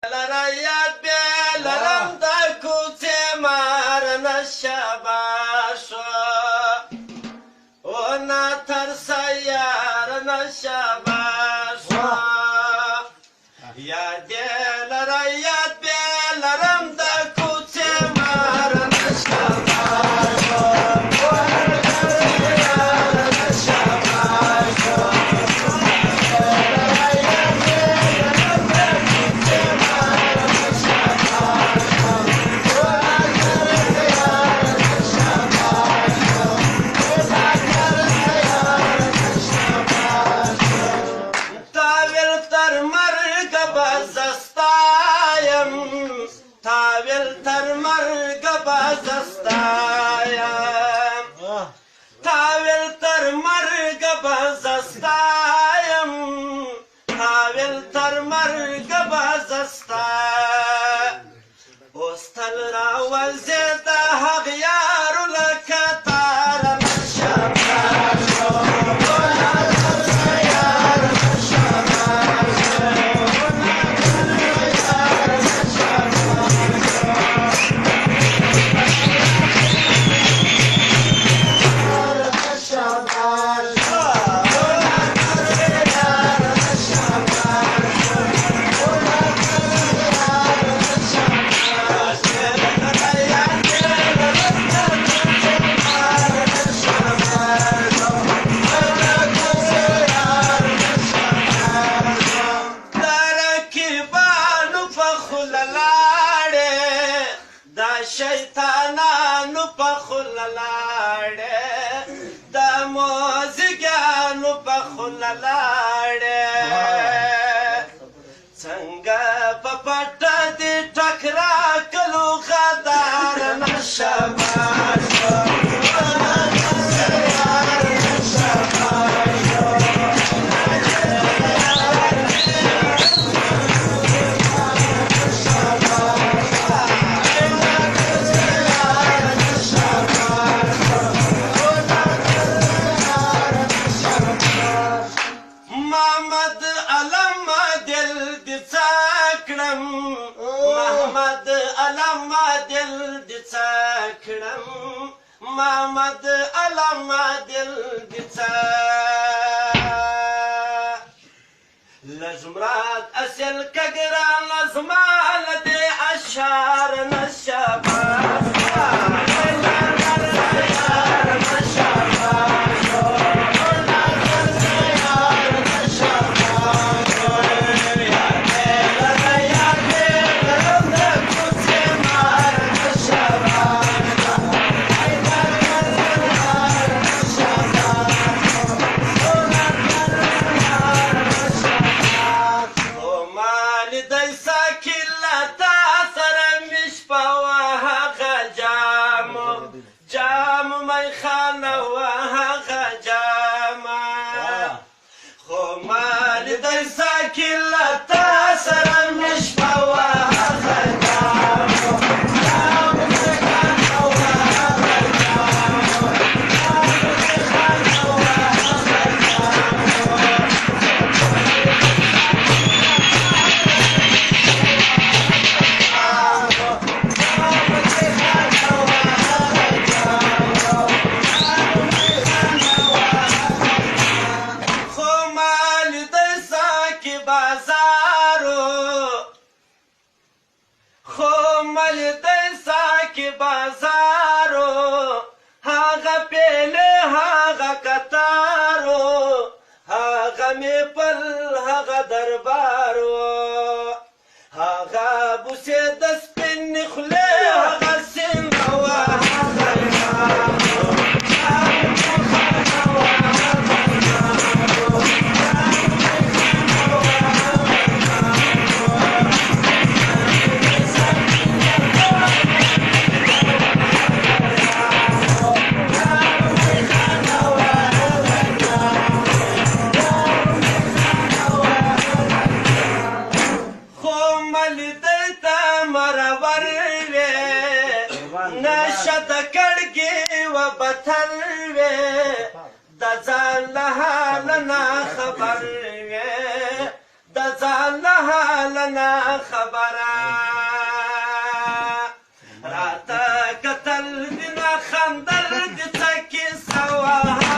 لرایات بی لرم دا کوچه مارن شباشو و نترسا یارن شباشو یادی لرایات بی لرم دا کوچه مارن شباشو و نترسا یارن شباشو شیطانانو په خوله لاړې د موزیګانو په خوله لاړې څنګه په پټه دې ټکرا کلو غدار نشباشو محمد علامه دل دڅا لزمرات اصل کګرا لزمال دې اشعار نشباش د ځان له حال نه خبر وې د ځان لنا خبره راته کتل دینه خندل د څه کیسه وه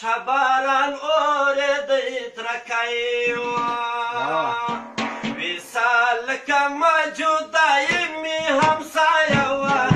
شباران اورېدی ترکی و وصال که موجودای می همسایه وه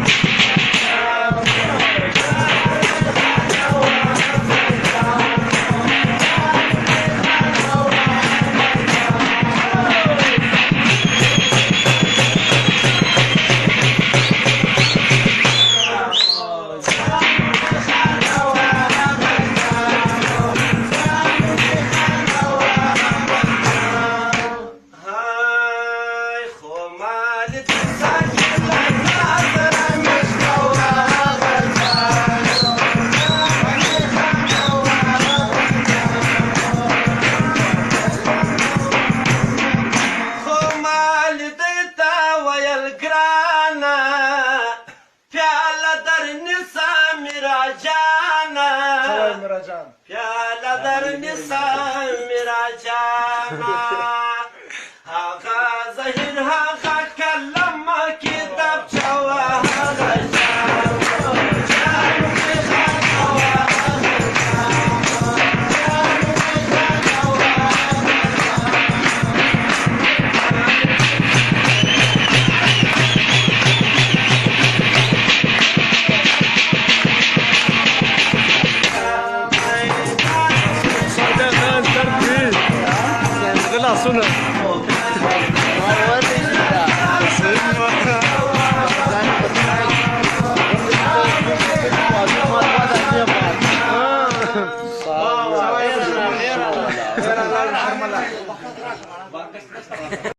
پیاله در نسا میرا جانا هاغا زهیر هاغا کلم کتاب چوا هاغا